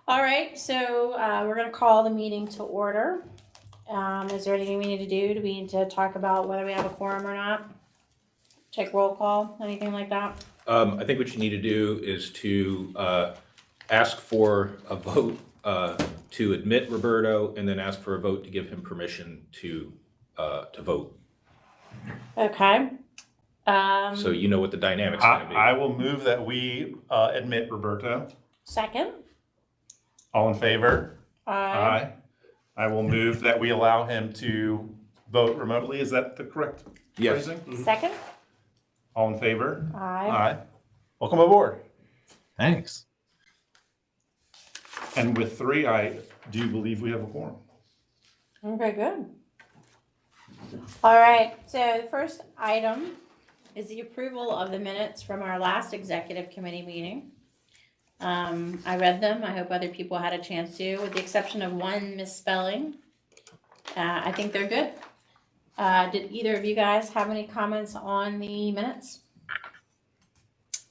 All right, so we're going to call the meeting to order. Is there anything we need to do? Do we need to talk about whether we have a quorum or not? Check roll call, anything like that? I think what you need to do is to ask for a vote to admit Roberto, and then ask for a vote to give him permission to vote. Okay. So you know what the dynamic's going to be. I will move that we admit Roberto. Second. All in favor? Aye. I will move that we allow him to vote remotely. Is that the correct Yes. phrasing? Second. All in favor? Aye. Welcome aboard. Thanks. And with three, I do believe we have a quorum. Okay, good. All right, so the first item is the approval of the minutes from our last executive committee meeting. I read them. I hope other people had a chance to, with the exception of one misspelling. I think they're good. Did either of you guys have any comments on the minutes?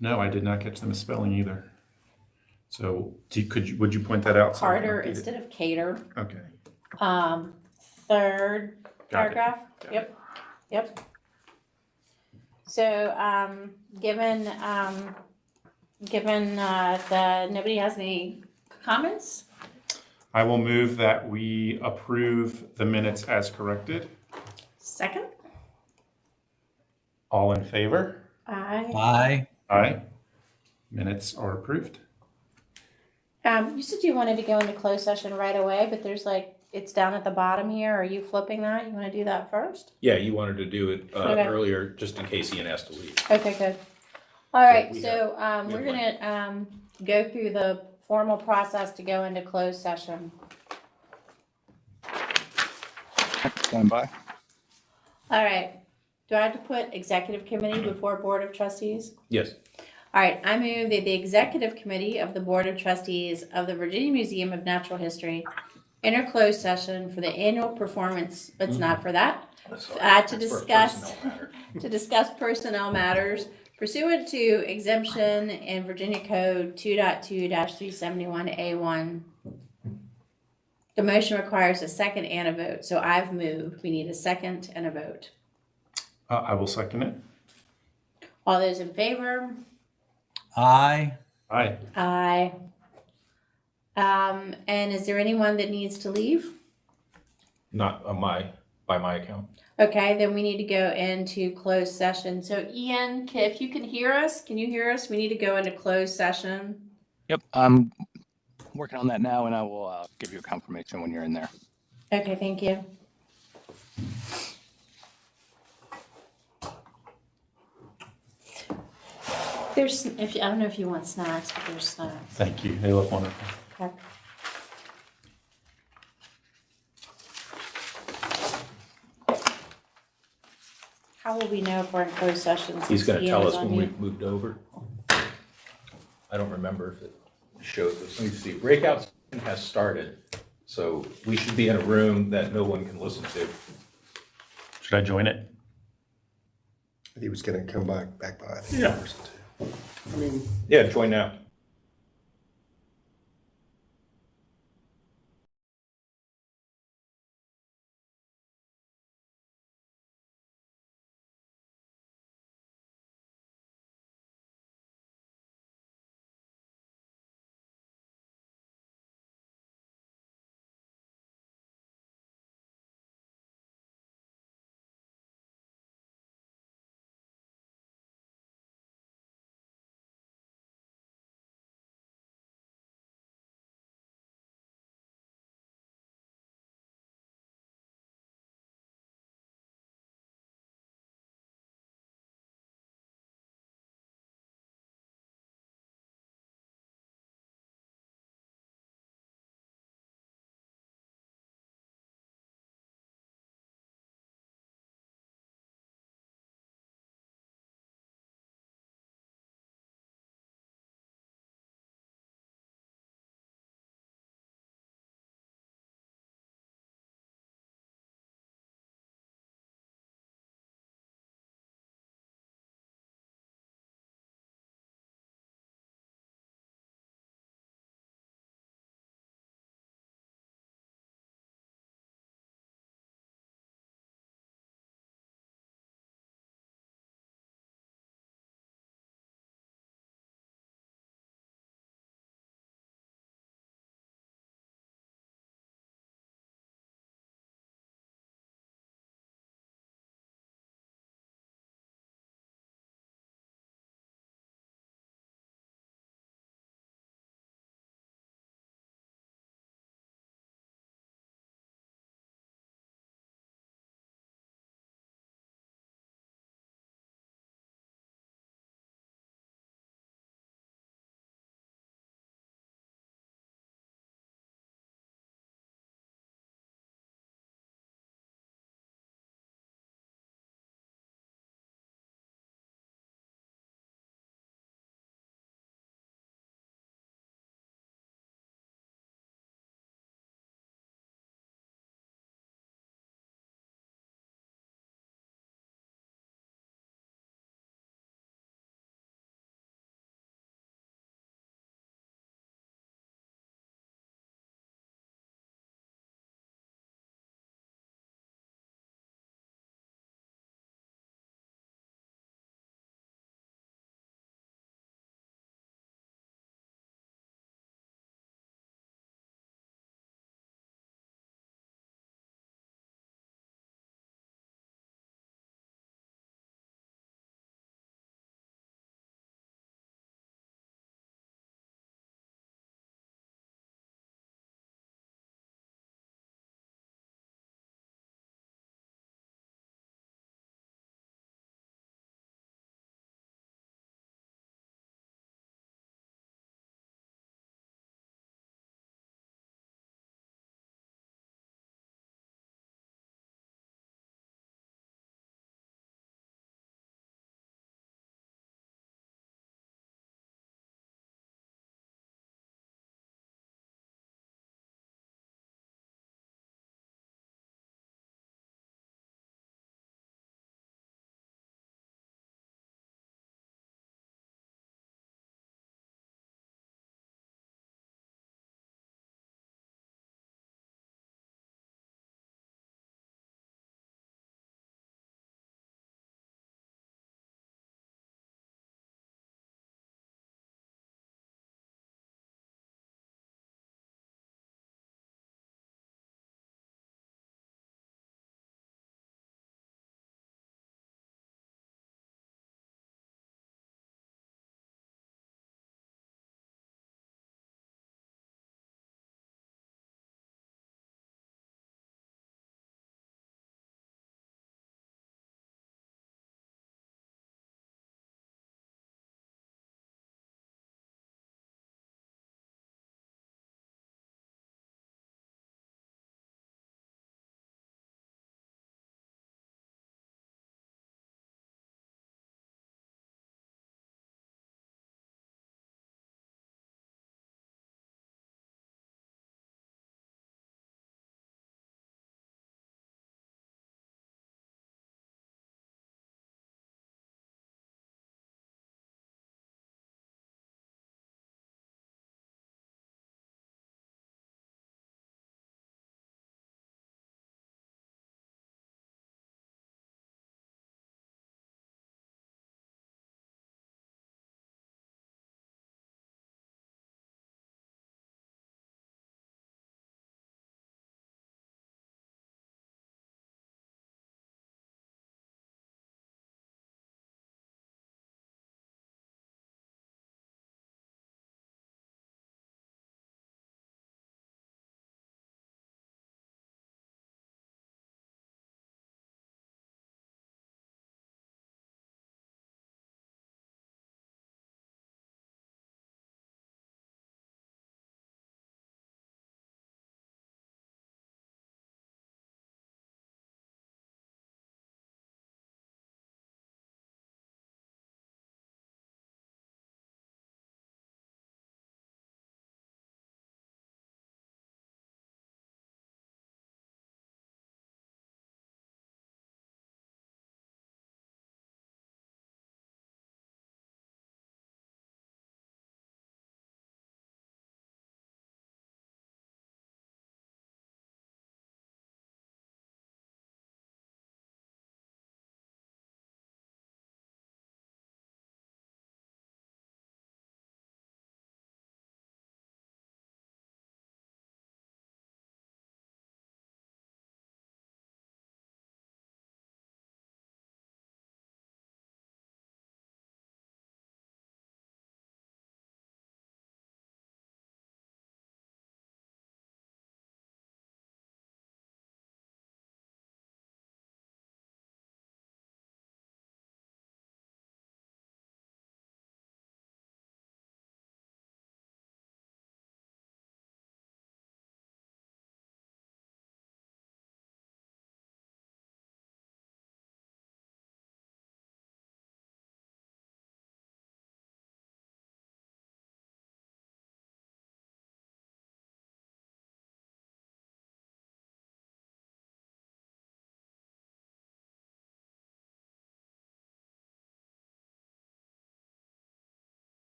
No, I did not catch the misspelling either. So would you point that out? so I can Carter repeat it? instead of cater. Okay. Third Got it. paragraph. Got Yep. Yep. So, given that nobody has any comments, I will move that we approve the minutes as corrected. second. All in favor? Aye. Aye. Aye. Minutes are approved. You said you wanted to go into closed session right away, but there's it's down at the bottom here. Are you flipping that? You want to do that first? Yeah, you wanted to do it Okay. earlier, just in case Ian has to leave. Okay, good. All right, we so we we're have gonna go through the formal process to go into closed session. Stand by. All right. Do I have to put executive committee before board of trustees? Yes. All right, I move that the executive committee of the board of trustees of the Virginia Museum of Natural History enter closed session for the annual performance. It's not for that. That's To for a discuss- personnel matter. To discuss personnel matters pursuant to exemption in Virginia Code 2.2-371A1. The motion requires a second and a vote, so I've moved. We need a second and a vote. I will second it. All those in favor? Aye. Aye. Aye. And is there anyone that needs to leave? Not on by my account. Okay, then we need to go into closed session. So Ian, if you can hear us, can you hear us? We need to go into closed session. Yep, I'm working on that now, and I will give you a confirmation when you're in there. Okay, thank you. There's, I don't know if you want snacks, but there's snacks. Thank you. They look wonderful. Okay. How will we know if we're in closed session? He's since going to Ian tell is us on when mute? we've moved over. I don't remember if it showed this. Let me see. Breakout has started, so we should be in a room that no one can listen to. Should I join it? He was gonna come back by, I think, Yeah. person too. I mean, Yeah, join now.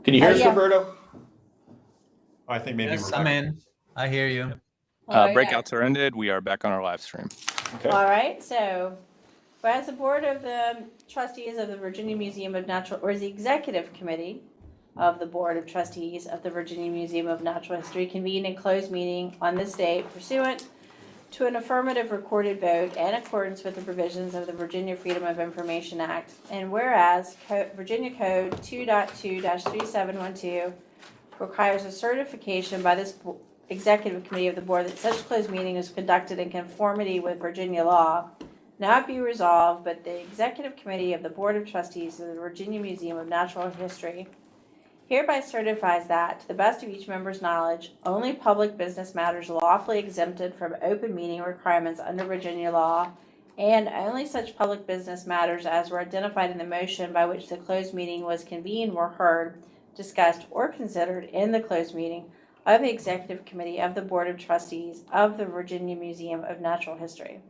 Can you hear us, Yeah. Roberto? I think maybe Yes, we're I'm back. in. I hear you. All right. Breakouts are ended. We are back on our live stream. Okay. All right, so whereas the Board of the Trustees of the Virginia Museum of Natural, or the Executive Committee of the Board of Trustees of the Virginia Museum of Natural History convened a closed meeting on this date pursuant to an affirmative recorded vote in accordance with the provisions of the Virginia Freedom of Information Act. And whereas Virginia Code 2.2-3712 requires a certification by this Executive Committee of the Board that such closed meeting is conducted in conformity with Virginia law, now be resolved, but the Executive Committee of the Board of Trustees of the Virginia Museum of Natural History hereby certifies that, to the best of each member's knowledge, only public business matters lawfully exempted from open meeting requirements under Virginia law, and only such public business matters as were identified in the motion by which the closed meeting was convened were heard, discussed, or considered in the closed meeting of the Executive Committee of the Board of Trustees of the Virginia Museum of Natural History.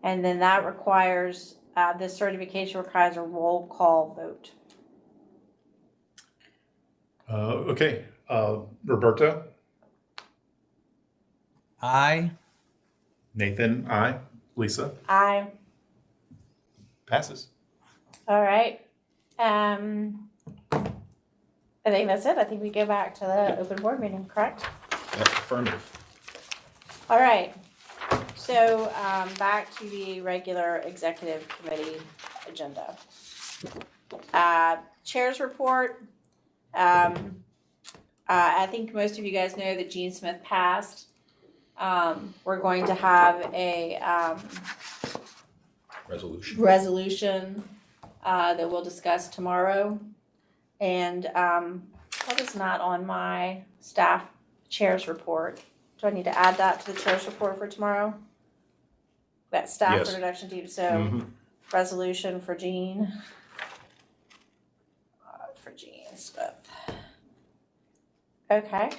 And then that requires, this certification requires a roll call vote. Okay, Roberto, I. Nathan, I, Lisa, Aye. passes. All right. I think that's it. I think we go back to the open board meeting, correct? That's affirmative. All right. So back to the regular executive committee agenda. Chair's report. I think most of you guys know that Gene Smith passed. We're going to have a resolution that we'll discuss tomorrow. And that is not on my staff chair's report. Do I need to add that to the chair's report for tomorrow? That staff Yes. introduction team. So Mhm. resolution for Gene. For Gene Smith. Okay.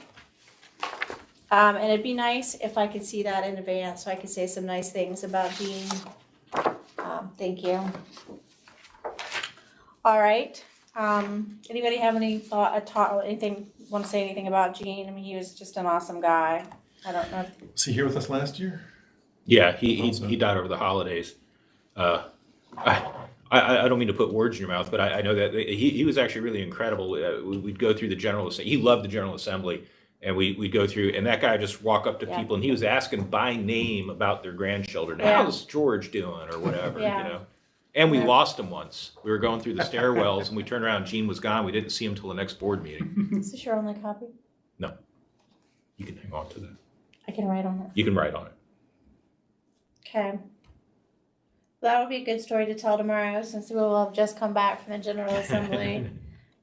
And it'd be nice if I could see that in advance so I could say some nice things about Gene. Thank you. All right. Anybody have any anything, want to say anything about Gene? I mean, he was just an awesome guy. I don't know. Was he here with us last year? Yeah, he Awesome. died over the holidays. I don't mean to put words in your mouth, but I know that he was actually really incredible. We'd go through the General Assembly. He loved the General Assembly, and we'd go through, and that guy just walk up to Yeah. people, and he was asking by name about their grandchildren. Yeah. How's George doing, or whatever, Yeah. you know? And we Yeah. lost him once. We were going through the stairwells, and we turned around, Gene was gone. We didn't see him till the next board meeting. Is this your only copy? You can hang on to that. I can write on it. You can write on it. Okay. That will be a good story to tell tomorrow since we will have just come back from the General Assembly.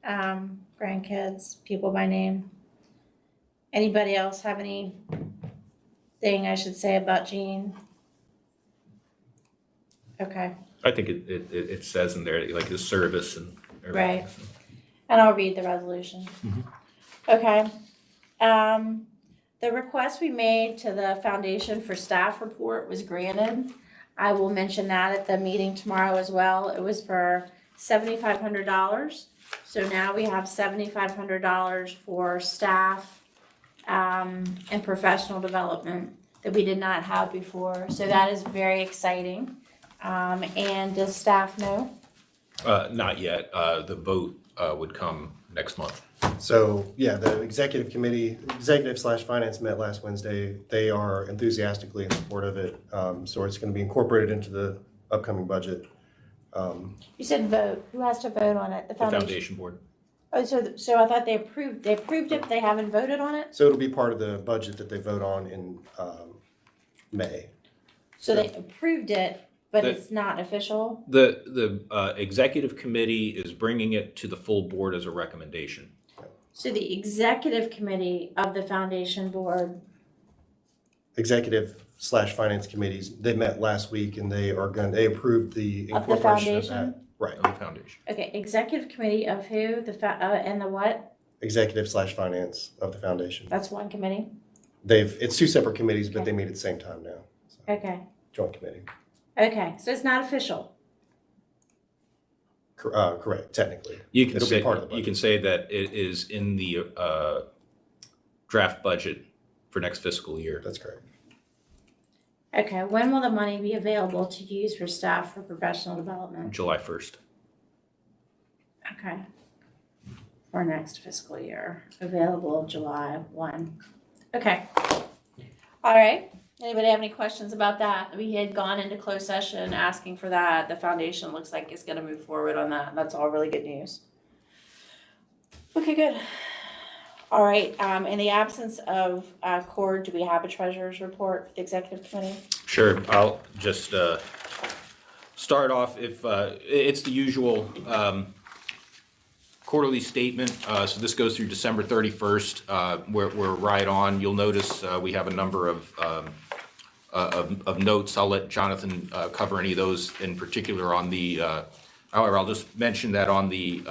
Grandkids, people by name. Anybody else have anything I should say about Gene? Okay, I think it says in there, like, his service and everything. Right. and I'll read the resolution. Okay. The request we made to the foundation for staff report was granted. I will mention that at the meeting tomorrow as well. It was for $7,500. So now we have $7,500 for staff and professional development that we did not have before. So that is very exciting. And does staff know? Not yet. The vote would come next month. So, yeah, the executive committee, executive/finance met last Wednesday. They are enthusiastically in support of it. So it's going to be incorporated into the upcoming budget. You said vote. Who has to vote on it? The The foundation? foundation board. Oh, so I thought they approved it, but they haven't voted on it? So it'll be part of the budget that they vote on in May. So they approved it, but The- it's not official? The executive committee is bringing it to the full board as a recommendation. So the executive committee of the foundation board, Executive/finance committees, they met last week and they approved the Of the incorporation of that. foundation? Right, Of the foundation. okay, executive committee of who? And the what? executive/finance of the foundation. That's one committee? It's two separate committees, but Okay. they meet at the same time now. So, Okay, joint committee. okay, so it's not official? Correct, technically. You can It'll be say, part of the you budget. can say that it is in the draft budget for next fiscal year. That's correct. Okay, when will the money be available to use for staff for professional development? July 1st. Okay. For next fiscal year, available July 1. Okay. All right. Anybody have any questions about that? We had gone into closed session asking for that. The foundation looks like it's gonna move forward on that. That's all really good news. Okay, good. All right, in the absence of Cord, do we have a treasurer's report for the executive committee? Sure, I'll just start off if it's the usual quarterly statement. So this goes through December 31st. We're right on. You'll notice we have a number of notes. I'll let Jonathan cover any of those in particular on the, however, I'll just mention that on the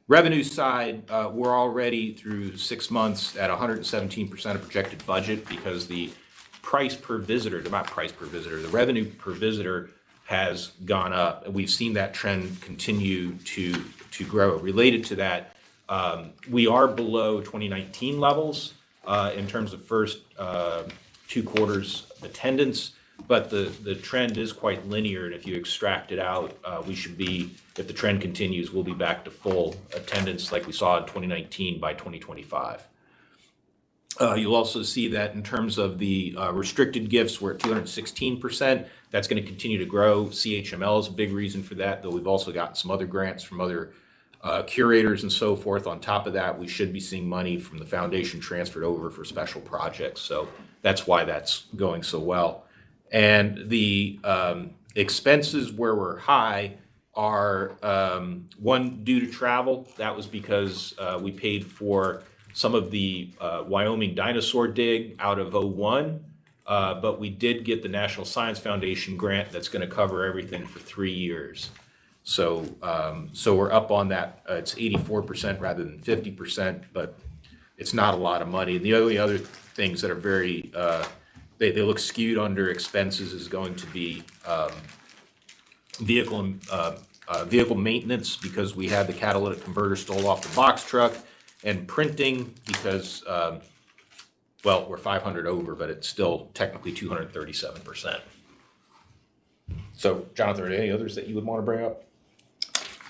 revenue side, we're already through 6 months at 117% of projected budget because the price per visitor, not price per visitor, the revenue per visitor has gone up. We've seen that trend continue to grow. Related to that, we are below 2019 levels in terms of first 2 quarters attendance, but the trend is quite linear, and if you extract it out, we should be, if the trend continues, we'll be back to full attendance like we saw in 2019 by 2025. You'll also see that in terms of the restricted gifts, we're at 216%. That's going to continue to grow. CHML is a big reason for that, though we've also gotten some other grants from other curators and so forth. On top of that, we should be seeing money from the foundation transferred over for special projects. So that's why that's going so well. And the expenses where we're high are, one, due to travel. That was because we paid for some of the Wyoming dinosaur dig out of 01, but we did get the National Science Foundation grant that's going to cover everything for 3 years. So we're up on that. It's 84% rather than 50%, but it's not a lot of money. And the only other things that are very they look skewed under expenses is going to be vehicle maintenance, because we had the catalytic converter stole off the box truck, and printing because well, we're 500 over, but it's still technically 237%. So, Jonathan, are there any others that you would want to bring up?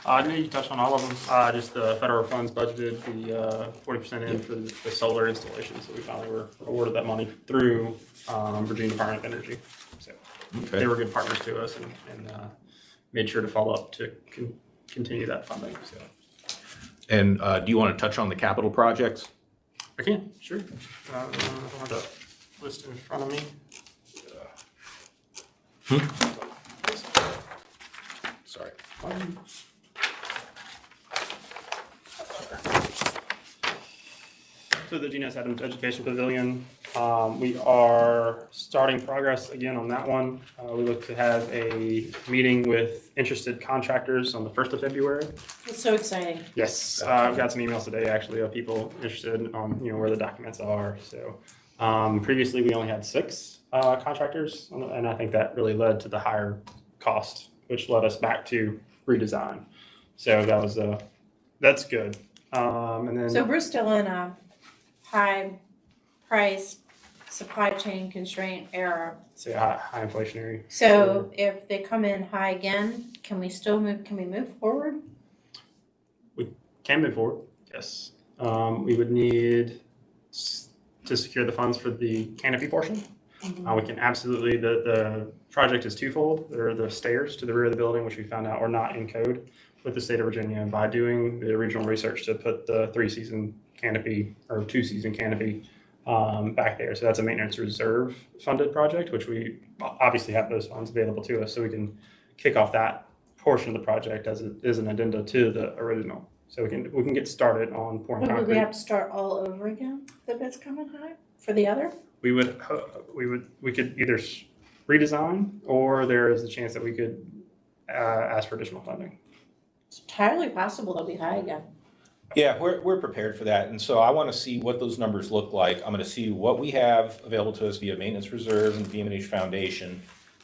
I know you touched on all of them. Just the federal funds budgeted the 40% in for the solar installation. So we finally were awarded that money through Virginia Department of Energy. So they were good partners to us and made sure to follow up to continue that funding. So. And do you want to touch on the capital projects? I can, sure. I have the list in front of me. Sorry. So the Genius Adams Education Pavilion, we are starting progress again on that one. We look to have a meeting with interested contractors on the 1st of February. It's so exciting. Yes, I've got some emails today actually of people interested on where the documents are. So previously we only had 6 contractors, and I think that really led to the higher cost, which led us back to redesign. So that was that's good. And then So we're still in a high price supply chain constraint era. say high inflationary. So if they come in high again, can we still move, can we move forward? Can move forward, yes. We would need to secure the funds for the canopy portion. We can absolutely, the project is twofold. There are the stairs to the rear of the building, which we found out are not in code with the state of Virginia. And by doing the original research to put the 3-season canopy or 2-season canopy back there. So that's a maintenance reserve funded project, which we obviously have those funds available to us. So we can kick off that portion of the project as it is an addenda to the original. So we can get started on pouring Would we concrete. have to start all over again if the bid's coming high for the other? We could either redesign, or there is a chance that we could ask for additional funding. It's entirely possible they'll be high again. Yeah, we're prepared for that, and so I want to see what those numbers look like. I'm going to see what we have available to us via maintenance reserve and VMH Foundation,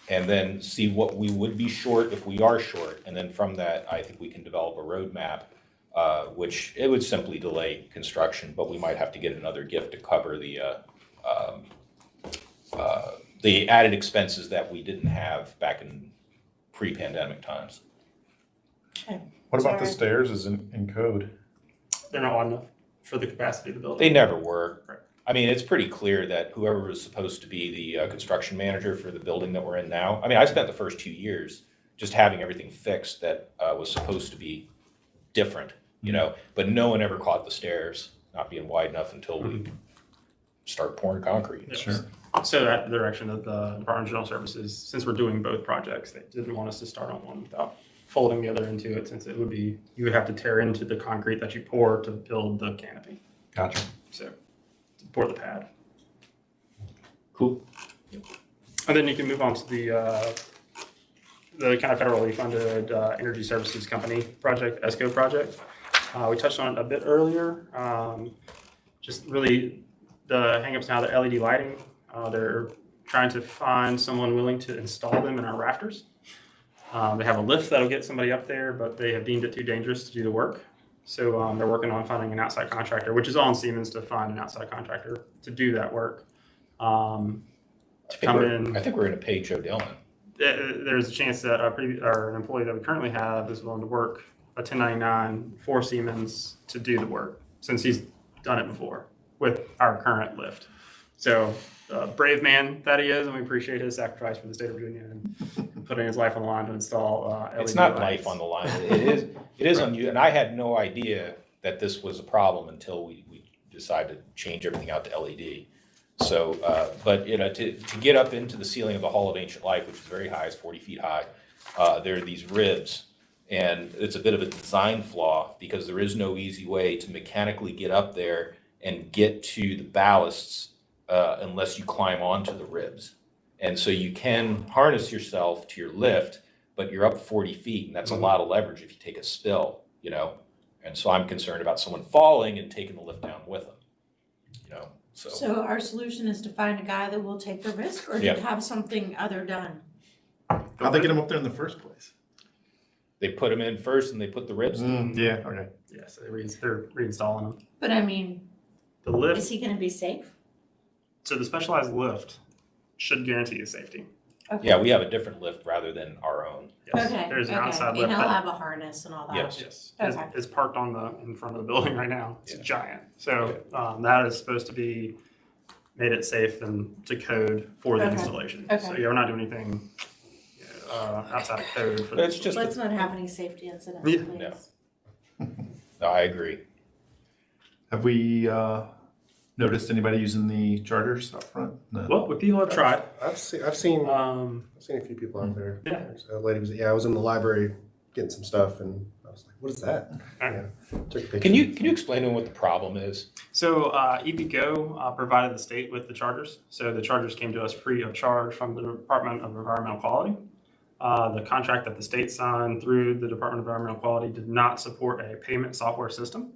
and then see what we would be short if we are short. And then from that, I think we can develop a roadmap, which it would simply delay construction, but we might have to get another gift to cover the added expenses that we didn't have back in pre-pandemic times. Okay. What about the Sorry. stairs is in code? They're not wide enough for the capacity of the building. They never were. Right. I mean, it's pretty clear that whoever was supposed to be the construction manager for the building that we're in now, I mean, I spent the first 2 years just having everything fixed that was supposed to be different, you know, but no one ever caught the stairs not being wide enough until we start pouring concrete. Yeah. Sure. So that the direction of the Department of General Services, since we're doing both projects, they didn't want us to start on one without folding the other into it, since it would be, you would have to tear into the concrete that you pour to build the canopy. Gotcha. So to pour the pad. Cool. And then you can move on to the kind of federally funded energy services company project, ESCO project. We touched on it a bit earlier. Just really the hangups now, the LED lighting. They're trying to find someone willing to install them in our rafters. They have a lift that'll get somebody up there, but they have deemed it too dangerous to do the work. So they're working on finding an outside contractor, which is all on Siemens to find an outside contractor to do that work. To come in. I think we're going to pay Joe Dillon. There's a chance that an employee that we currently have is willing to work a 1099 for Siemens to do the work, since he's done it before with our current lift. So brave man that he is, and we appreciate his sacrifice for the state of Virginia and putting his life on the line to install LED It's not lights. life on the line. It is on you. And I had no idea that this was a problem until we decided to change everything out to LED. So, but you know, to get up into the ceiling of the Hall of Ancient Life, which is very high, it's 40 feet high, there are these ribs, and it's a bit of a design flaw because there is no easy way to mechanically get up there and get to the ballasts unless you climb onto the ribs. And so you can harness yourself to your lift, but you're up 40 feet, and that's a lot of leverage if you take a spill, you know. And so I'm concerned about someone falling and taking the lift down with them, you know. So our solution is to find a guy that will take the risk, or Yeah. to have something other done? How'd they get them up there in the first place? They put them in first and they put the ribs in. Yeah, okay. Yeah, so they're reinstalling them. But I mean, The lift, is he gonna be safe? so the specialized lift should guarantee his safety. Okay. Yeah, we have a different lift rather than our own. Yes. Okay, There's an okay. outside And lift. he'll that- have a harness and all that? Yes. Yes, Okay. it's parked in front of the building right now. It's Yeah. giant. So that is supposed to be made it safe and to code for the Okay. installation. Okay. So you're not doing anything outside of code for It's the just, Let's not have any safety incidents, Yeah. please. no, I agree. Have we noticed anybody using the chargers up front? No. Well, what people have tried. I've seen a few people out there. Yeah. There's a lady I was in the library getting some stuff, and I was like, "What is that?" Okay. Yeah. Took a picture. Can you explain to them what the problem is? So EVgo provided the state with the chargers. So the chargers came to us free of charge from the Department of Environmental Quality. The contract that the state signed through the Department of Environmental Quality did not support a payment software system.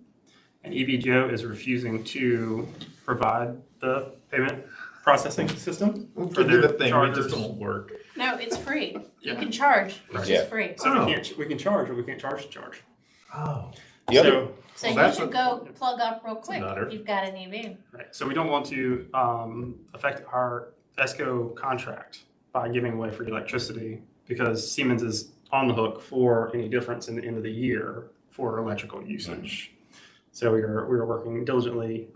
And EVgo is refusing to provide the payment processing system for their chargers. work. No, it's free. You Yeah. can charge, it's Yeah. just free. So Oh. we can charge, but we can't charge the charge. Oh. The other, So, So Well, you that's should a- go plug up real quick nutter. if you've got an EV. right. So we don't want to affect our ESCO contract by giving away free electricity, because Siemens is on the hook for any difference in the end of the year for electrical usage. So we are working diligently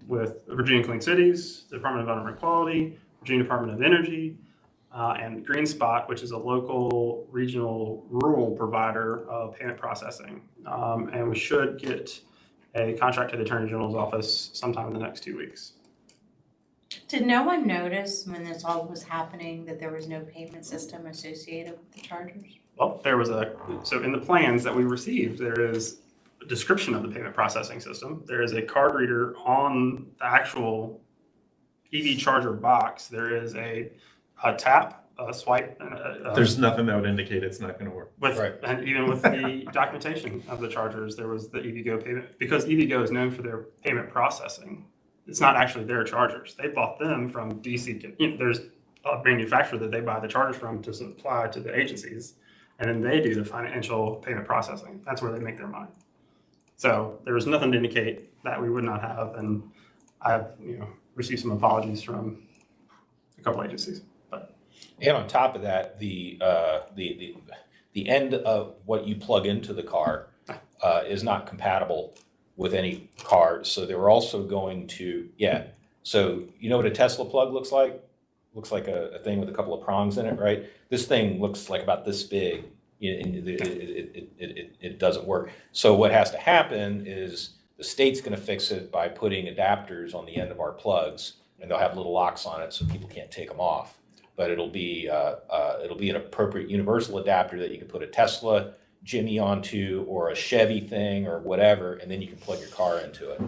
with Virginia Clean Cities, the Department of Environmental Quality, Virginia Department of Energy, and GreenSpot, which is a local, regional, rural provider of payment processing. And we should get a contract to the Attorney General's office sometime in the next 2 weeks. Did no one notice when this all was happening that there was no payment system associated with the chargers? Well, so in the plans that we received, there is a description of the payment processing system. There is a card reader on the actual EV charger box. There is a tap, a swipe, and There's nothing that would indicate it's not going to work. Right. and even with the documentation of the chargers, there was the EVgo payment, because EVgo is known for their payment processing. It's not actually their chargers. They bought them from DC. There's a manufacturer that they buy the chargers from to supply to the agencies, and then they do the financial payment processing. That's where they make their money. So there was nothing to indicate that we would not have, and I've received some apologies from a couple agencies. But And on top of that, the end of what you plug into the car is not compatible with any car. So they were also going to, So you know what a Tesla plug looks like? Looks like a thing with a couple of prongs in it, right? This thing looks like about this big. It doesn't work. So what has to happen is the state's going to fix it by putting adapters on the end of our plugs, and they'll have little locks on it so people can't take them off. But it'll be an appropriate universal adapter that you can put a Tesla Jimmy onto, or a Chevy thing, or whatever, and then you can plug your car into it.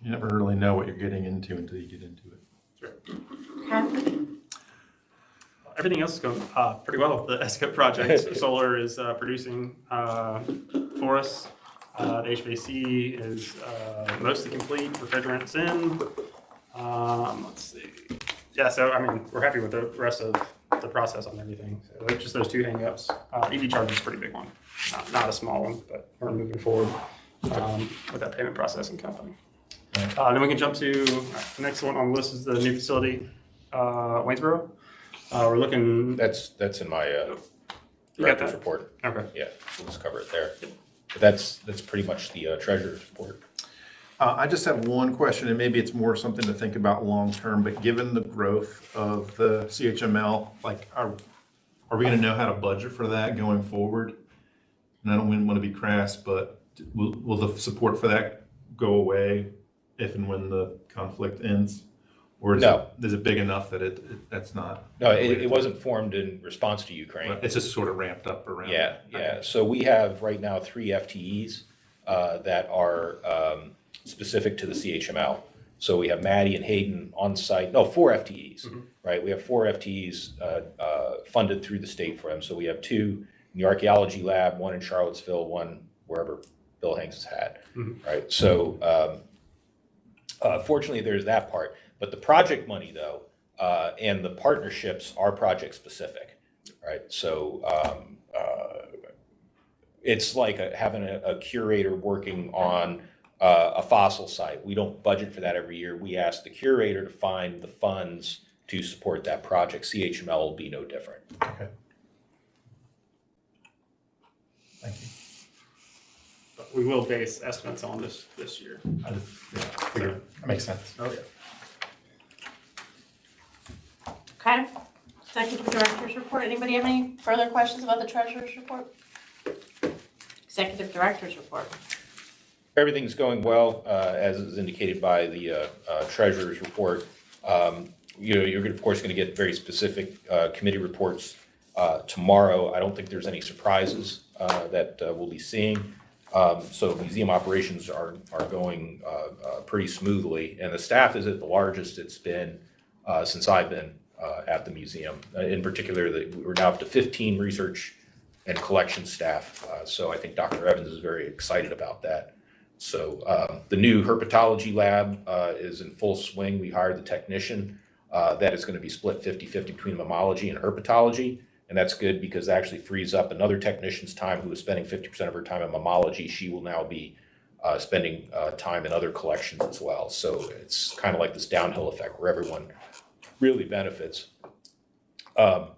You never really know what you're getting into until you get into it. Okay. everything else is going pretty well. The ESCO project, solar is producing for us. The HVAC is mostly complete, refrigerant's in. Let's see. Yeah, so I mean, we're happy with the rest of the process on everything. So like just those two hangups. EV charge is a pretty big one, not a small one, but we're moving forward with that payment processing company. Then we can jump to the next one on the list is the new facility, Waynesboro. We're looking. That's in my You got director's that? report. Okay. Yeah, we'll just cover it there. But that's pretty much the treasurer's report. I just have one question, and maybe it's more something to think about long-term, but given the growth of the CHML, like, are we gonna know how to budget for that going forward? And I don't want to be crass, but will the support for that go away if and when the conflict ends? Or is it big enough that that's not? No, it wasn't formed in response to Ukraine. It's just sort of ramped up around. Yeah. So we have right now 3 FTEs that are specific to the CHML. So we have Maddie and Hayden on site. No, 4 FTEs, right? We have 4 FTEs funded through the state for them. So we have 2 in the archaeology lab, 1 in Charlottesville, 1 wherever Bill hangs his hat, right? So fortunately, there's that part. But the project money, though, and the partnerships are project specific, right? So it's like having a curator working on a fossil site. We don't budget for that every year. We ask the curator to find the funds to support that project. CHML will be no different. Okay. Thank you. But we will base estimates on this year. I just, figured that makes sense. Oh, yeah. Okay. Executive Director's Report. Anybody have any further questions about the Treasurer's Report? Executive Director's Report. Everything's going well, as is indicated by the treasurer's report. You're of course going to get very specific committee reports tomorrow. I don't think there's any surprises that we'll be seeing. So museum operations are going pretty smoothly, and the staff is at the largest it's been since I've been at the museum. In particular, we're now up to 15 research and collection staff. So I think Dr. Evans is very excited about that. So the new herpetology lab is in full swing. We hired the technician. That is going to be split 50-50 between mammalogy and herpetology. And that's good because it actually frees up another technician's time who was spending 50% of her time in mammalogy. She will now be spending time in other collections as well. So it's kind of like this downhill effect where everyone really benefits. What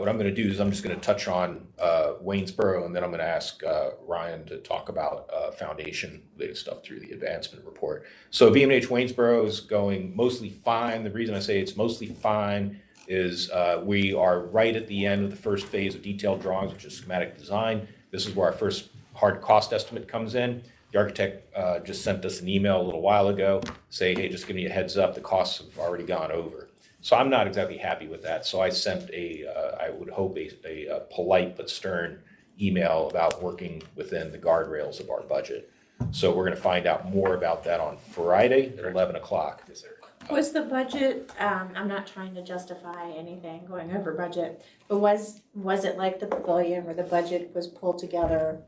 I'm going to do is I'm just going to touch on Waynesboro, and then I'm going to ask Ryan to talk about foundation-related stuff through the advancement report. So VMH Waynesboro is going mostly fine. The reason I say it's mostly fine is we are right at the end of the first phase of detailed drawings, which is schematic design. This is where our first hard cost estimate comes in. The architect just sent us an email a little while ago saying, hey, just giving you a heads up, the costs have already gone over. So I'm not exactly happy with that. So I sent I would hope a polite but stern email about working within the guardrails of our budget. So we're going to find out more about that on Friday at 11 o'clock. Yes, sir. Was the budget, I'm not trying to justify anything going over budget, but was it like the pavilion where the budget was pulled together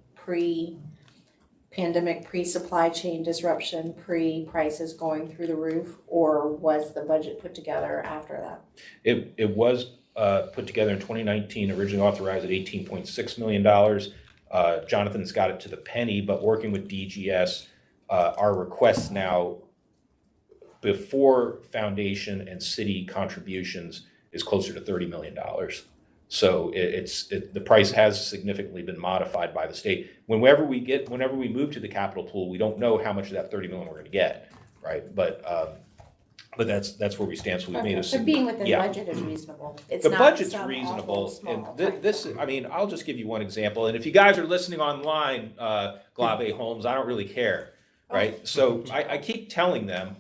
pandemic, pre-supply chain disruption, pre-prices going through the roof? Or was the budget put together after that? It was put together in 2019, originally authorized at $18.6 million. Jonathan's got it to the penny, but working with DGS, our requests now before foundation and city contributions is closer to $30 million. So the price has significantly been modified by the state. Whenever we move to the capital pool, we don't know how much of that 30 million we're going to get, right? But that's where we stand. So we've made a So being within yeah. budget is reasonable. It's The not budget's some reasonable, awful small and this, I mean, I'll just give you one example, and if you guys are listening online, Glave Homes, I don't really care, right? So I keep telling them,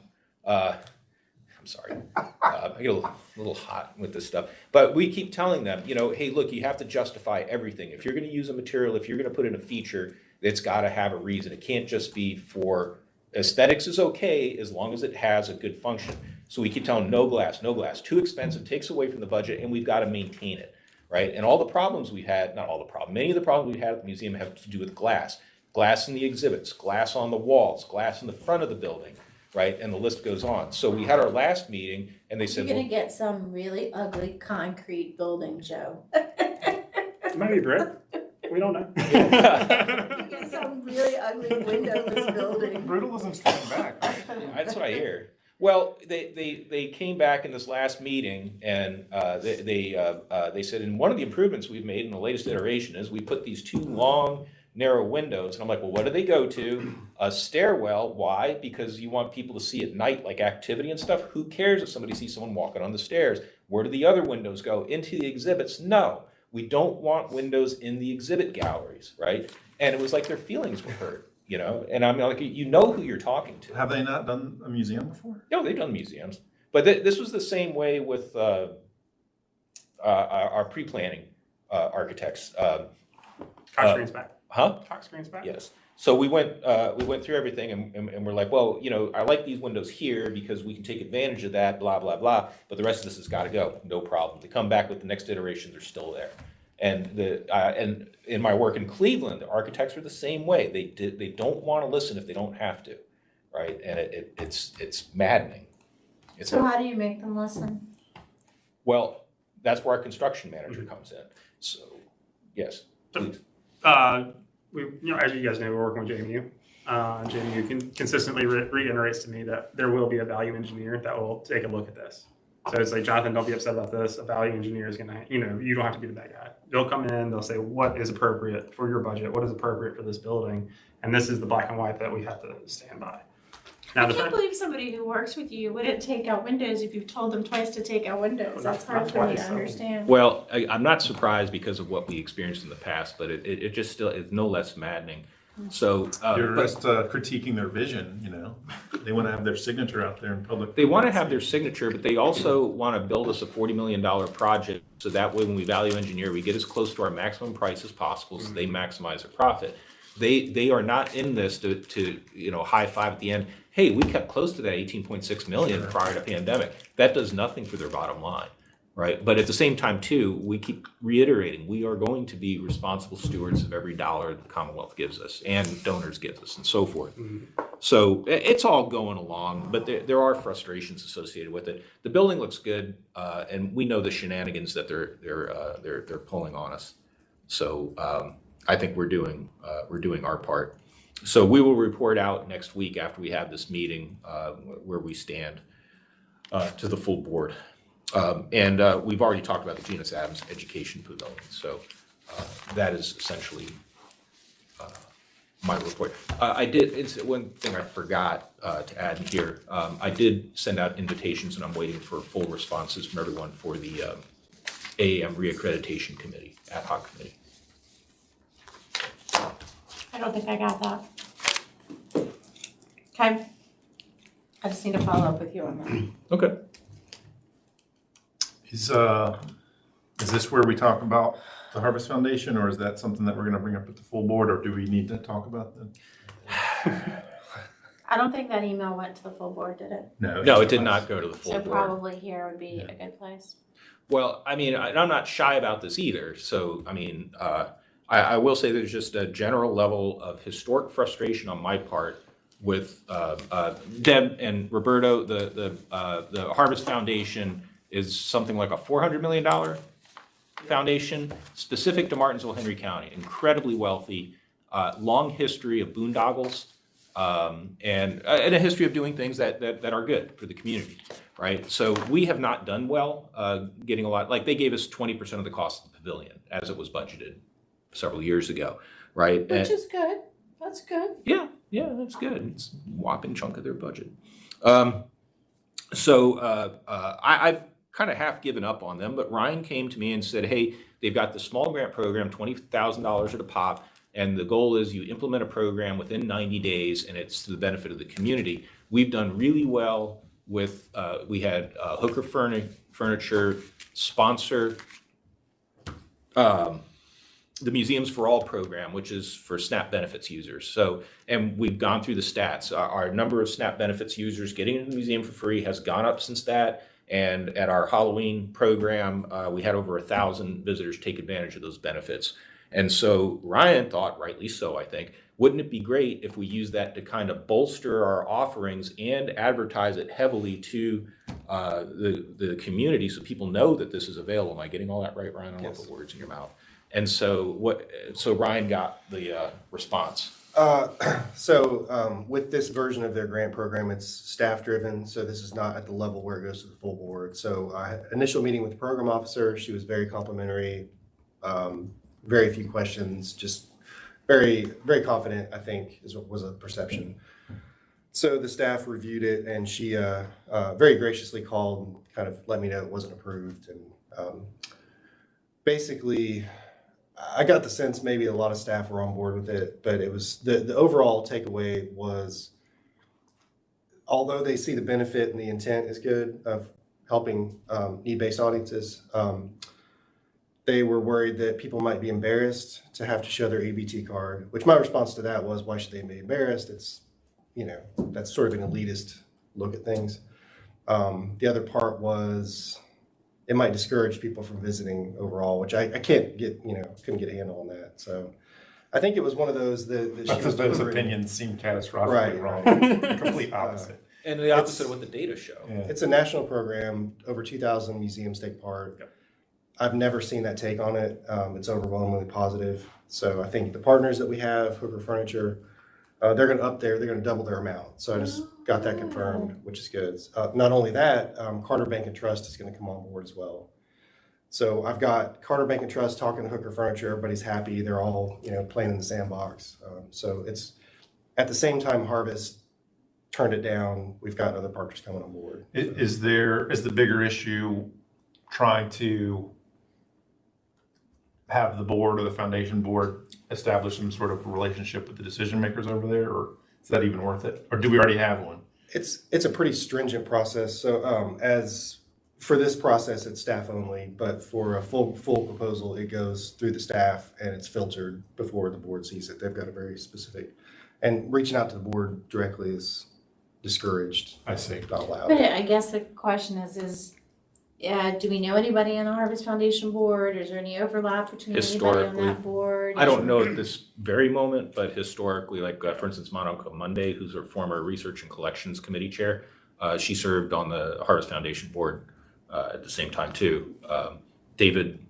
I'm sorry, I get a little hot with this stuff, but we keep telling them, you know, hey, look, you have to justify everything. If you're gonna use a material, if you're gonna put in a feature, it's gotta have a reason. It can't just be for, aesthetics is okay as long as it has a good function. So we keep telling no glass, too expensive, takes away from the budget, and we've got to maintain it, right? And all the problems we've had, not all the problems, many of the problems we've had at the museum have to do with glass. Glass in the exhibits, glass on the walls, glass in the front of the building, right? And the list goes on. So we had our last meeting and they You're said, gonna well, get some really ugly concrete building, Joe. It might be brick. We don't know. You get some really ugly windowless building. Brutalism's coming back, right? that's what I hear. Well, they came back in this last meeting and they said, in one of the improvements we've made in the latest iteration is we put these two long, narrow windows. And I'm like, well, what do they go to? A stairwell. Why? Because you want people to see at night, like activity and stuff. Who cares if somebody sees someone walking on the stairs? Where do the other windows go? Into the exhibits? No, we don't want windows in the exhibit galleries, right? And it was like their feelings were hurt, you know? And I'm like, you know who you're talking to. Have they not done a museum before? No, they've done museums. But this was the same way with our pre-planning architects. Cox Green's back. Huh? Cox Green's back. Yes. So we went through everything and we're like, well, you know, I like these windows here because we can take advantage of that, blah, blah, blah. But the rest of this has got to go. No problem. They come back with the next iteration, they're still there. And and in my work in Cleveland, the architects were the same way. They don't want to listen if they don't have to, right? And it's maddening. So how do you make them listen? Well, that's where our construction manager comes in. So, yes, please. As you guys know, we're working with JMU. JMU consistently reiterates to me that there will be a value engineer that will take a look at this. So it's like, Jonathan, don't be upset about this. A value engineer is gonna, you don't have to be the bad guy. They'll come in, they'll say, what is appropriate for your budget? What is appropriate for this building? And this is the black and white that we have to stand by. Now, I can't believe somebody who works with you wouldn't take out windows if you've told them twice to take out windows. That's hard for me to understand. Well, I'm not surprised because of what we experienced in the past, but it just still is no less maddening. So You're but just critiquing their vision, you know? They want to have their signature out there in public. they want to have their signature, but they also want to build us a $40 million project. So that way, when we value engineer, we get as close to our maximum price as possible so they maximize their profit. They are not in this to high five at the end. Hey, we kept close to that 18.6 million prior to pandemic. That does nothing for their bottom line, right? But at the same time, too, we keep reiterating we are going to be responsible stewards of every dollar the Commonwealth gives us and donors give us and so forth. So it's all going along, but there are frustrations associated with it. The building looks good, and we know the shenanigans that they're pulling on us. So I think we're doing our part. So we will report out next week after we have this meeting where we stand to the full board. And we've already talked about the Genus Adams Education Pavilion. So that is essentially my report. One thing I forgot to add in here. I did send out invitations and I'm waiting for full responses from everyone for the AAM Reaccreditation Committee, ad hoc committee. I don't think I got that. Okay. I just need to follow up with you on that. Okay. Is this where we talk about the Harvest Foundation, or is that something that we're going to bring up at the full board, or do we need to talk about that? I don't think that email went to the full board, did it? No, it did not go to the full So board. probably here would be a good place. Well, I mean, I'm not shy about this either. So, I mean, I will say there's just a general level of historic frustration on my part with Deb and Roberto. The Harvest Foundation is something like a $400 million foundation specific to Martinsville, Henry County, incredibly wealthy, long history of boondoggles, and a history of doing things that are good for the community, right? So we have not done well getting a lot, like they gave us 20% of the cost of the pavilion as it was budgeted several years ago, right? Which is good. That's good. Yeah, that's good. It's a whopping chunk of their budget. I've kind of half given up on them, but Ryan came to me and said, hey, they've got the small grant program, $20,000 at a pop, and the goal is you implement a program within 90 days, and it's to the benefit of the community. We've done really well with, we had Hooker Furniture sponsor the Museums for All program, which is for SNAP benefits users. So, and we've gone through the stats. Our number of SNAP benefits users getting into the museum for free has gone up since that. And at our Halloween program, we had over 1,000 visitors take advantage of those benefits. And so Ryan thought, rightly so, I think, wouldn't it be great if we use that to kind of bolster our offerings and advertise it heavily to the community so people know that this is available? Am I getting all that right, Ryan? I don't want to put words in your mouth. And so Ryan got the response. With this version of their grant program, it's staff driven. So this is not at the level where it goes to the full board. So initial meeting with the program officer, she was very complimentary, very few questions, just very, very confident, I think was a perception. So the staff reviewed it and she very graciously called and kind of let me know it wasn't approved. And basically, I got the sense maybe a lot of staff were on board with it, but it was the overall takeaway was, although they see the benefit and the intent is good of helping need-based audiences, they were worried that people might be embarrassed to have to show their ABT card, which my response to that was, why should they be embarrassed? It's, that's sort of an elitist look at things. The other part was, it might discourage people from visiting overall, which I can't get, couldn't get a handle on that. So I think it was one of those that she was Those delivering. opinions seem catastrophically wrong. Complete opposite. And the opposite of what the data show. Yeah. It's a national program, over 2,000 museums take part. Yep. I've never seen that take on it. It's overwhelmingly positive. So I think the partners that we have, Hooker Furniture, they're going to double their amount. So I just got that confirmed, which is good. Not only that, Carter Bank and Trust is going to come on board as well. So I've got Carter Bank and Trust talking to Hooker Furniture. Everybody's happy. They're all, playing in the sandbox. So it's at the same time Harvest turned it down. We've got other partners coming on board. Is the bigger issue trying to have the board or the foundation board establish some sort of relationship with the decision makers over there, or is that even worth it? Or do we already have one? It's a pretty stringent process. So as for this process, it's staff only, but for a full proposal, it goes through the staff and it's filtered before the board sees it. They've got a very specific, and reaching out to the board directly is discouraged. I see. Not allowed. But I guess the question is, do we know anybody on the Harvest Foundation board? Is there any overlap between anybody on Historically, that board? I don't know at this very moment, but historically, like for instance, Monica Monday, who's our former Research and Collections Committee chair, she served on the Harvest Foundation board at the same time too. David,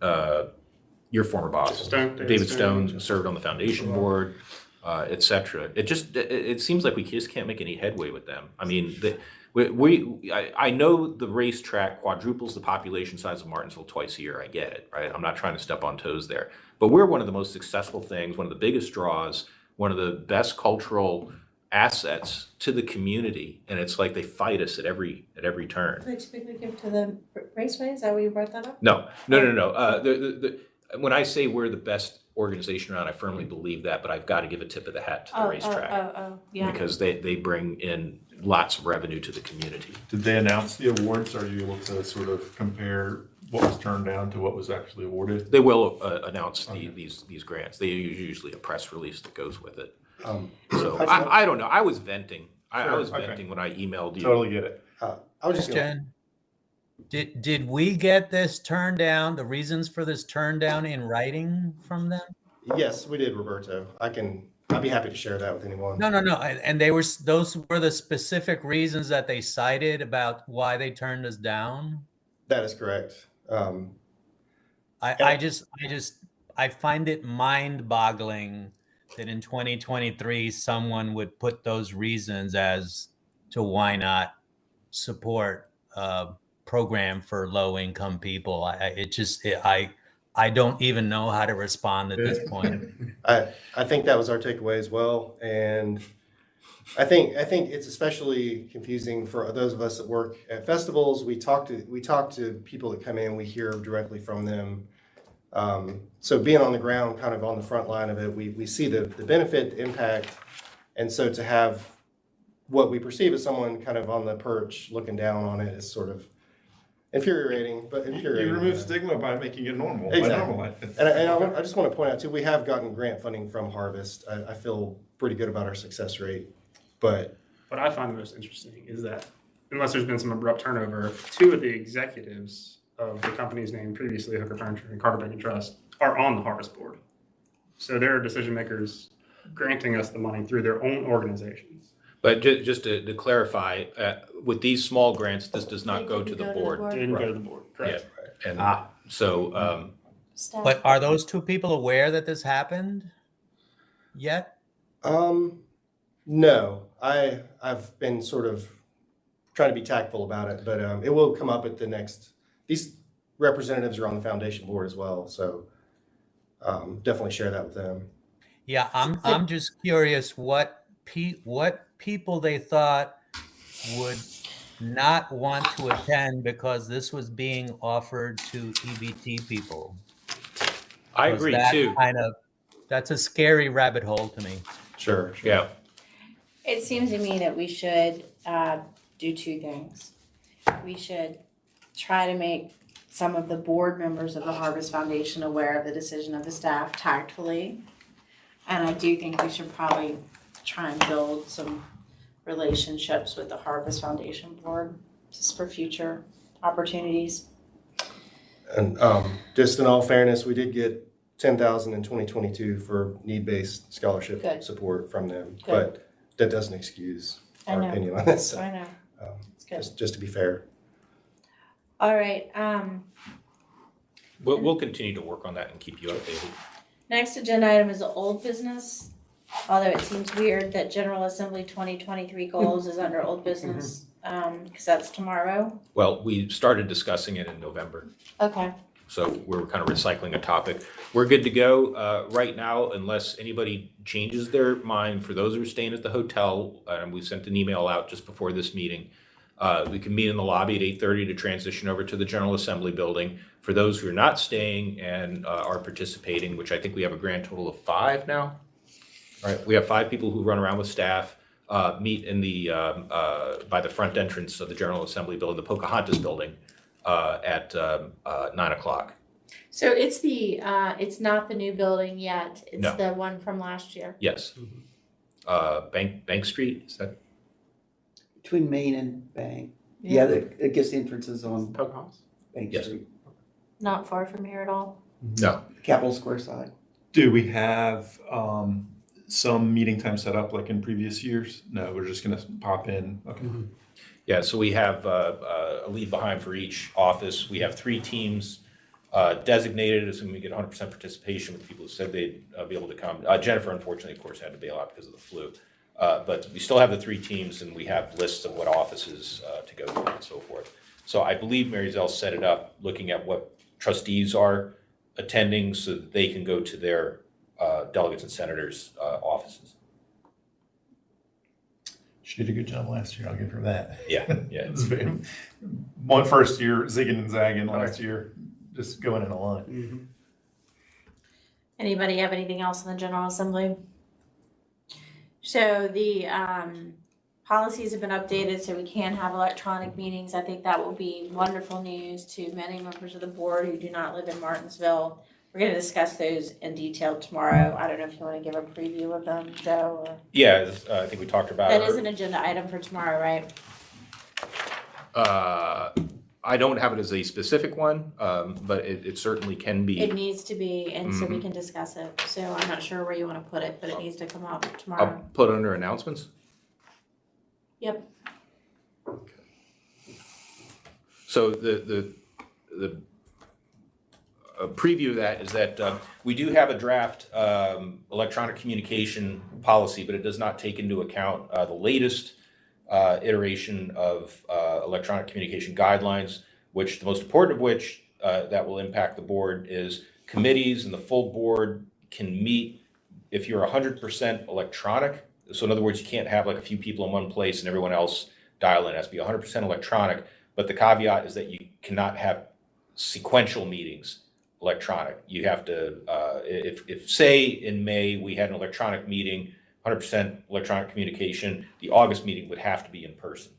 your former boss, David Stone served on the foundation board, et cetera. It seems like we just can't make any headway with them. I mean, I know the racetrack quadruples the population size of Martinsville twice a year. I get it, right? I'm not trying to step on toes there. But we're one of the most successful things, one of the biggest draws, one of the best cultural assets to the community. And it's like they fight us at every turn. They typically give to the raceway? Is that why you brought that up? No. When I say we're the best organization around, I firmly believe that, but I've got to give a tip of the hat to the racetrack. Yeah. Because they bring in lots of revenue to the community. Did they announce the awards? Are you able to sort of compare what was turned down to what was actually awarded? They will announce these grants. They use usually a press release that goes with it. So I don't know. I was venting. I was venting when I emailed you. Totally get it. I was just going, Did we get this turned down, the reasons for this turn down in writing from them? Yes, we did, Roberto. I'd be happy to share that with anyone. No. And they were, those were the specific reasons that they cited about why they turned us down. That is correct. I find it mind boggling that in 2023, someone would put those reasons as to why not support a program for low income people. I don't even know how to respond at this point. I think that was our takeaway as well. And I think it's especially confusing for those of us that work at festivals. We talk to people that come in, we hear directly from them. So being on the ground, kind of on the front line of it, we see the benefit, the impact. And so to have what we perceive as someone kind of on the perch looking down on it is sort of infuriating, but infuriating. You remove stigma by making it normal. Exactly. And I just want to point out too, we have gotten grant funding from Harvest. I feel pretty good about our success rate, but What I find the most interesting is that unless there's been some abrupt turnover, two of the executives of the companies named previously, Hooker Furniture and Carter Bank and Trust, are on the Harvest board. So they're decision makers granting us the money through their own organizations. But just to clarify, with these small grants, this does not go to the board. Didn't go to the board, correct? And so, Staff. But are those two people aware that this happened yet? no, I've been sort of trying to be tactful about it, but it will come up at the next. These representatives are on the foundation board as well, so definitely share that with them. Yeah, I'm just curious what people they thought would not want to attend because this was being offered to EBT people. I Was agree that too. That's a scary rabbit hole to me. Sure. Yeah. It seems to me that we should do two things. We should try to make some of the board members of the Harvest Foundation aware of the decision of the staff tactfully. And I do think we should probably try and build some relationships with the Harvest Foundation board just for future opportunities. And just in all fairness, we did get $10,000 in 2022 for need-based scholarship Good. support from them, Good. but that doesn't excuse I our know. opinion on this. I know. It's good. Just to be fair. All right. We'll continue to work on that and keep you updated. Next agenda item is the old business. Although it seems weird that General Assembly 2023 goals is under old business, because that's tomorrow. Well, we started discussing it in November, Okay. so we're kind of recycling a topic. We're good to go right now, unless anybody changes their mind. For those who are staying at the hotel, we sent an email out just before this meeting. We can meet in the lobby at 8:30 to transition over to the General Assembly building. For those who are not staying and are participating, which I think we have a grand total of 5 now. All right, we have 5 people who run around with staff, meet in the by the front entrance of the General Assembly building, the Pocahontas building, at 9 o'clock. So it's it's not the new building yet. It's No. the one from last year. Yes. Bank Street, is that? Between Main and Bank. Yeah, I guess the entrance is on Pocahontas. Bank Yes. Street, Not far from here at all. No. Capitol Square side. Do we have some meeting time set up like in previous years? No, we're just gonna pop in. Okay. Yeah, so we have a leave behind for each office. We have 3 teams designated, assuming we get 100% participation with people who said they'd be able to come. Jennifer, unfortunately, of course, had to bail out because of the flu. But we still have the 3 teams, and we have lists of what offices to go to and so forth. So I believe Mary Zell set it up looking at what trustees are attending so that they can go to their delegates and senators' offices. She did a good job last year. I'll give her that. Yeah, yeah. It's very, one first year zigging and zagging last year, just going in a line. Mm-hmm. Anybody have anything else in the General Assembly? So the policies have been updated so we can have electronic meetings. I think that will be wonderful news to many members of the board who do not live in Martinsville. We're going to discuss those in detail tomorrow. I don't know if you want to give a preview of them, Joe. Or... Yeah, I think we talked about That is an agenda item for tomorrow, right? I don't have it as a specific one, but it certainly can be. It needs to be, and so we can discuss it. So I'm not sure where you want to put it, but it needs to come up tomorrow. I'll put it under announcements. Yep. So the preview of that is that we do have a draft electronic communication policy, but it does not take into account the latest iteration of electronic communication guidelines, which the most important of which that will impact the board is committees, and the full board can meet if you're 100% electronic. So in other words, you can't have like a few people in one place and everyone else dial in. It has to be 100% electronic. But the caveat is that you cannot have sequential meetings electronic. You have to, if say in May we had an electronic meeting, 100% electronic communication, the August meeting would have to be in person.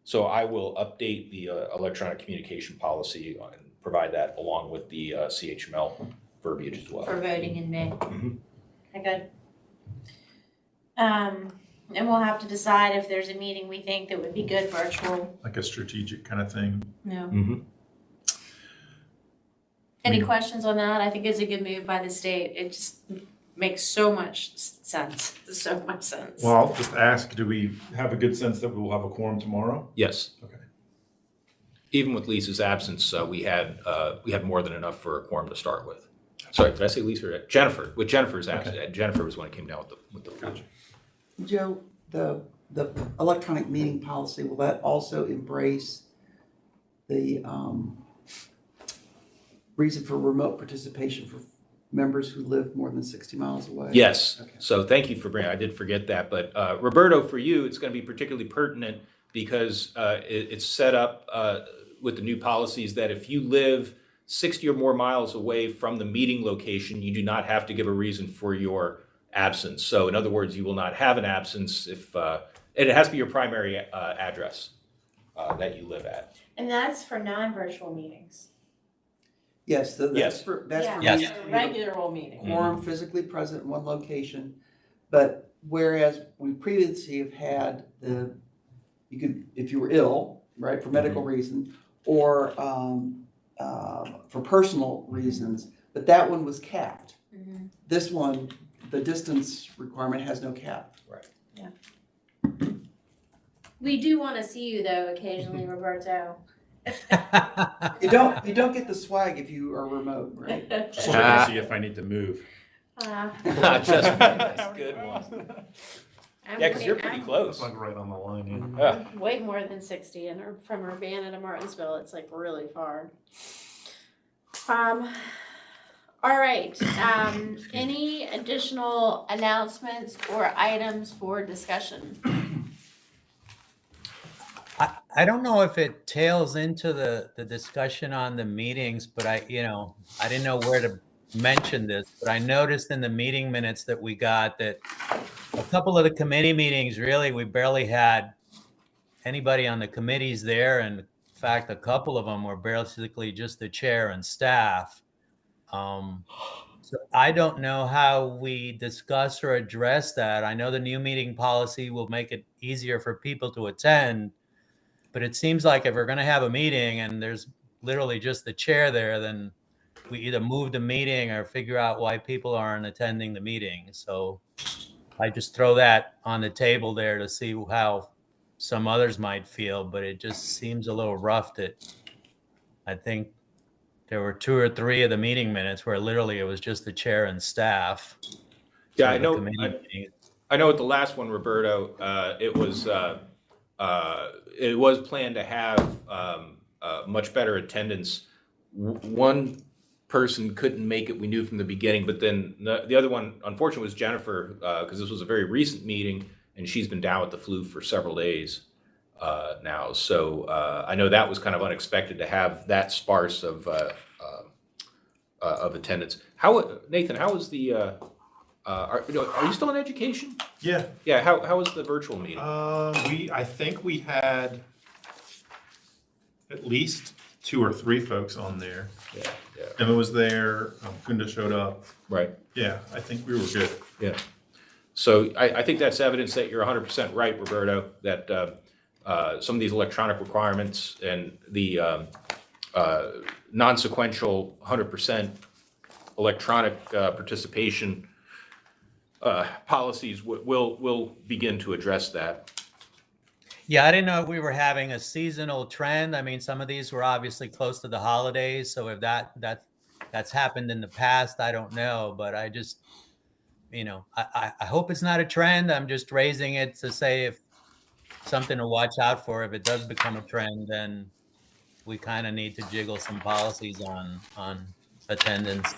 So I will update the electronic communication policy and provide that along with the CHML verbiage as well. For voting in May. Mhm. Okay, good. And we'll have to decide if there's a meeting we think that would be good virtual. Like a strategic kind of thing. No. Mhm. Any questions on that? I think it's a good move by the state. It just makes so much sense. So much sense. Well, I'll just ask, do we have a good sense that we will have a quorum tomorrow? Yes. Okay. Even with Lisa's absence, we had more than enough for a quorum to start with. Sorry, did I say Lisa or Jennifer? With Jennifer's absence, Jennifer was when it came down with the Gotcha. Joe, the electronic meeting policy, will that also embrace the reason for remote participation for members who live more than 60 miles away? Yes. Okay. So thank you for bringing. I did forget that, but Roberto, for you, it's going to be particularly pertinent because it's set up with the new policies that if you live 60 or more miles away from the meeting location, you do not have to give a reason for your absence. So in other words, you will not have an absence if, and it has to be your primary address that you live at. And that's for non-virtual meetings. Yes, that's Yes. for Yes. me, the Regular meeting. quorum physically present in one location. But whereas we previously have had you could, if you were ill, right, for medical reason, or for personal reasons, but that one was capped. Mhm. This one, the distance requirement has no cap. We do want to see you though occasionally, Roberto. You don't get the swag if you are remote, right? Just looking to see if I need to move. Just that's a good one. Yeah, because you're pretty close. Like right on the line. Yeah. Way more than 60, and from Urbana to Martinsville, it's like really far. All right, any additional announcements or items for discussion? I don't know if it tails into the discussion on the meetings, but I didn't know where to mention this, but I noticed in the meeting minutes that we got that a couple of the committee meetings, really, we barely had anybody on the committees there. And in fact, a couple of them were basically just the chair and staff. So I don't know how we discuss or address that. I know the new meeting policy will make it easier for people to attend, but it seems like if we're going to have a meeting and there's literally just the chair there, then we either move the meeting or figure out why people aren't attending the meeting. So I just throw that on the table there to see how some others might feel, but it just seems a little rough that I think there were 2 or 3 of the meeting minutes where literally it was just the chair and staff. Yeah, So I the know. committee meeting- I know at the last one, Roberto, it was planned to have much better attendance. One person couldn't make it, we knew from the beginning, but then the other one, unfortunately, was Jennifer, because this was a very recent meeting, and she's been down with the flu for several days now. So I know that was kind of unexpected to have that sparse of attendance. Nathan, how was the, are you still in education? Yeah. Yeah, how was the virtual meeting? I think we had at least 2 or 3 folks on there. Yeah. Emma was there, Kunda showed up. Right. Yeah, I think we were good. Yeah. So I think that's evidence that you're 100% right, Roberto, that some of these electronic requirements and the non-sequential 100% electronic participation policies will begin to address that. Yeah, I didn't know if we were having a seasonal trend. I mean, some of these were obviously close to the holidays, so if that's happened in the past, I don't know. But I just, I hope it's not a trend. I'm just raising it to say if something to watch out for. If it does become a trend, then we kind of need to jiggle some policies on attendance.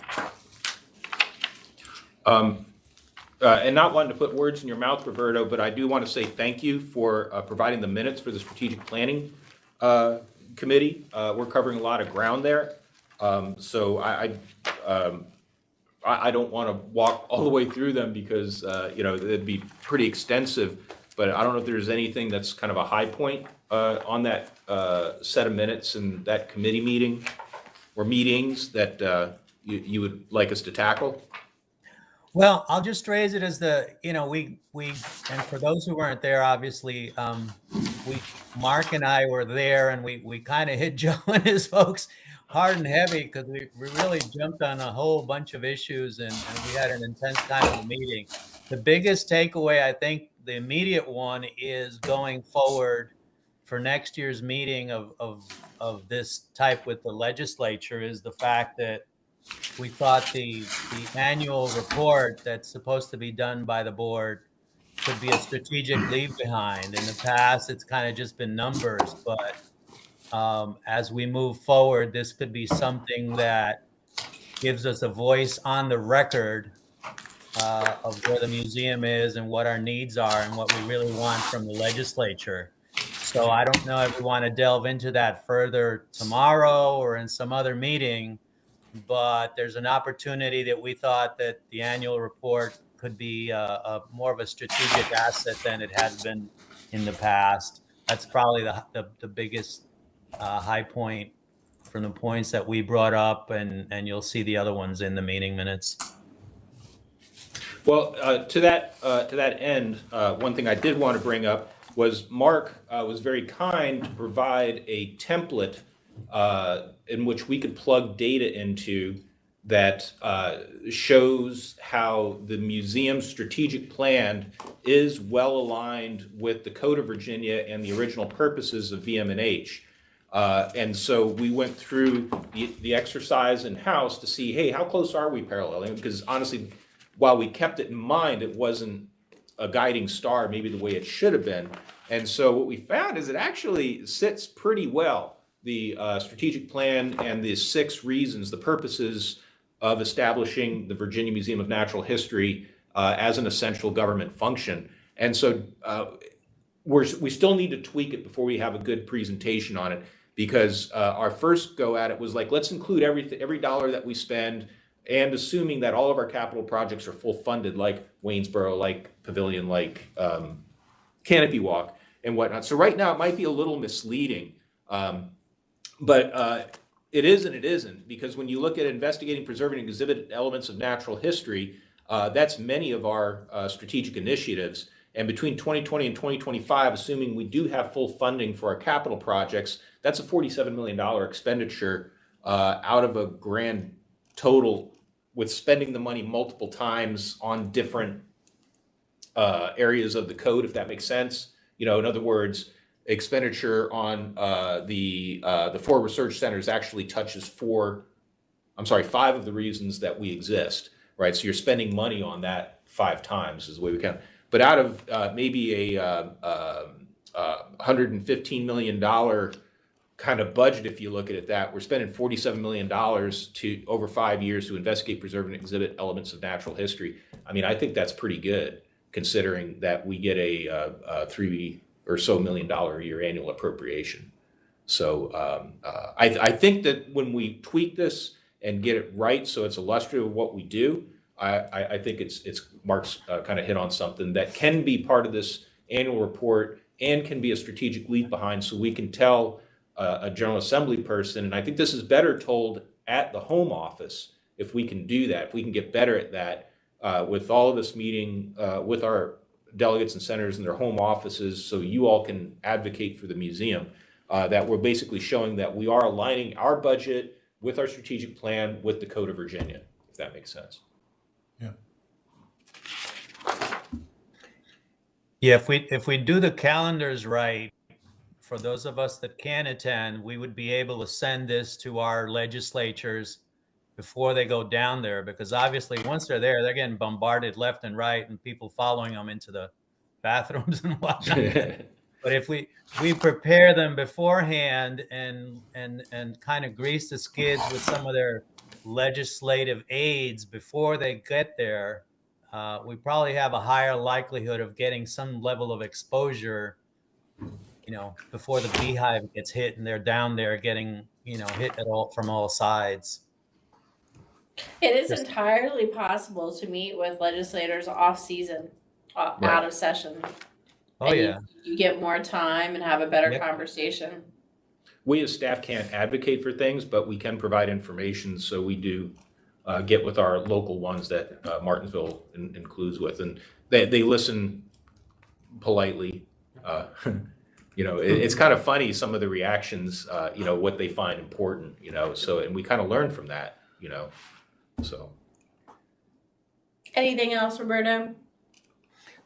And not wanting to put words in your mouth, Roberto, but I do want to say thank you for providing the minutes for the strategic planning committee. We're covering a lot of ground there. So I don't want to walk all the way through them because, it'd be pretty extensive, but I don't know if there's anything that's kind of a high point on that set of minutes and that committee meeting or meetings that you would like us to tackle. Well, I'll just raise it as we and for those who weren't there, obviously, Mark and I were there, and we kind of hit Joe and his folks hard and heavy because we really jumped on a whole bunch of issues, and we had an intense kind of a meeting. The biggest takeaway, I think, the immediate one is going forward for next year's meeting of this type with the legislature is the fact that we thought the annual report that's supposed to be done by the board could be a strategic leave behind. In the past, it's kind of just been numbers, but as we move forward, this could be something that gives us a voice on the record of where the museum is and what our needs are and what we really want from the legislature. So I don't know if we want to delve into that further tomorrow or in some other meeting, but there's an opportunity that we thought that the annual report could be a more of a strategic asset than it has been in the past. That's probably the biggest high point from the points that we brought up, and you'll see the other ones in the meeting minutes. Well, to that end, one thing I did want to bring up was Mark was very kind to provide a template in which we could plug data into that shows how the museum's strategic plan is well aligned with the Code of Virginia and the original purposes of VMNH. And so we went through the exercise in-house to see, hey, how close are we paralleling? Because honestly, while we kept it in mind, it wasn't a guiding star, maybe the way it should have been. And so what we found is it actually sits pretty well. The strategic plan and the 6 reasons, the purposes of establishing the Virginia Museum of Natural History as an essential government function. And so we still need to tweak it before we have a good presentation on it, because our first go at it was like, let's include every dollar that we spend, and assuming that all of our capital projects are full funded, like Waynesboro, like Pavilion, like Canopy Walk and whatnot. So right now it might be a little misleading. But it is and it isn't, because when you look at investigating, preserving, and exhibit elements of natural history, that's many of our strategic initiatives. And between 2020 and 2025, assuming we do have full funding for our capital projects, that's a $47 million expenditure out of a grand total, with spending the money multiple times on different areas of the code, if that makes sense. In other words, expenditure on the 4 research centers actually touches 5 of the reasons that we exist, right? So you're spending money on that 5 times is the way we count. But out of maybe a $115 million kind of budget, if you look at it that, we're spending $47 million to over 5 years to investigate, preserve, and exhibit elements of natural history. I mean, I think that's pretty good, considering that we get a $3 or so million a year annual appropriation. So I think that when we tweak this and get it right, so it's illustrative of what we do, I think it's Mark's kind of hit on something that can be part of this annual report and can be a strategic leave behind, so we can tell a General Assembly person, and I think this is better told at the home office if we can do that, if we can get better at that with all of this meeting with our delegates and senators in their home offices so you all can advocate for the museum. That we're basically showing that we are aligning our budget with our strategic plan with the Code of Virginia, if that makes sense. Yeah, if we do the calendars right, for those of us that can attend, we would be able to send this to our legislatures before they go down there, because obviously once they're there, they're getting bombarded left and right and people following them into the bathrooms and whatnot. But if we prepare them beforehand and kind of grease the skids with some of their legislative aids before they get there, we probably have a higher likelihood of getting some level of exposure, before the beehive gets hit and they're down there getting, hit from all sides. It is entirely possible to meet with legislators off season, out of session. Oh, And yeah. You get more time and have a better Yep. conversation. We as staff can't advocate for things, but we can provide information, so we do get with our local ones that Martinsville includes with, and they listen politely. It's kind of funny, some of the reactions, what they find important, so, and we kind of learn from that, so. Anything else, Roberto?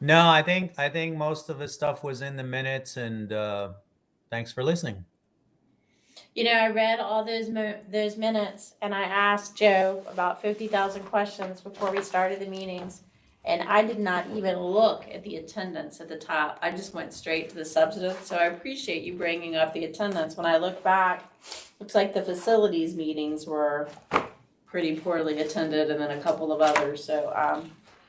No, I think most of the stuff was in the minutes, and thanks for listening. I read all those minutes, and I asked Joe about 50,000 questions before we started the meetings, and I did not even look at the attendance at the top. I just went straight to the substance. So I appreciate you bringing up the attendance. When I look back, looks like the facilities meetings were pretty poorly attended, and then a couple of others. So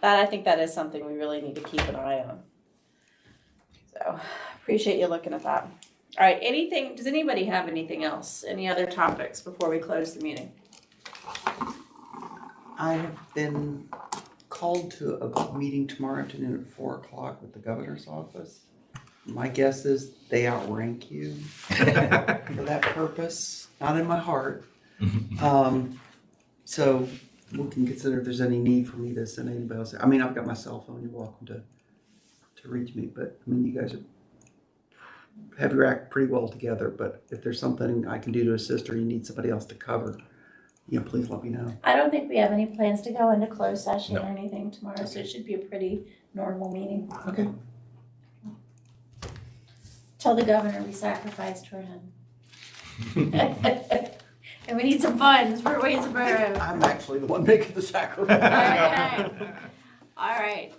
I think that is something we really need to keep an eye on. So appreciate you looking at that. All right, does anybody have anything else? Any other topics before we close the meeting? I have been called to a meeting tomorrow afternoon at 4:00 with the governor's office. My guess is they outrank you for that purpose, not in my heart. So we can consider if there's any need for me to send anybody else. I mean, I've got my cell phone, you're welcome to reach me, but I mean, you guys have your act pretty well together, but if there's something I can do to assist or you need somebody else to cover, please let me know. I don't think we have any plans to go into closed session No. or anything tomorrow, so it should be a pretty normal meeting. Okay. Tell the governor we sacrificed for him. And we need some funds for Waysboro. I'm actually the one making the sacrifice. All right.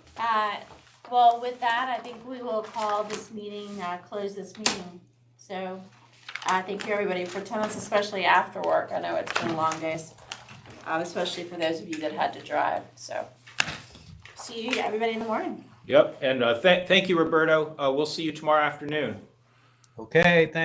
Well, with that, I think we will call this meeting, close this meeting. So thank you, everybody, for attendance, especially after work. I know it's been long days, especially for those of you that had to drive. So see you, everybody, in the morning. Yep, and thank you, Roberto. We'll see you tomorrow afternoon. Okay, thanks.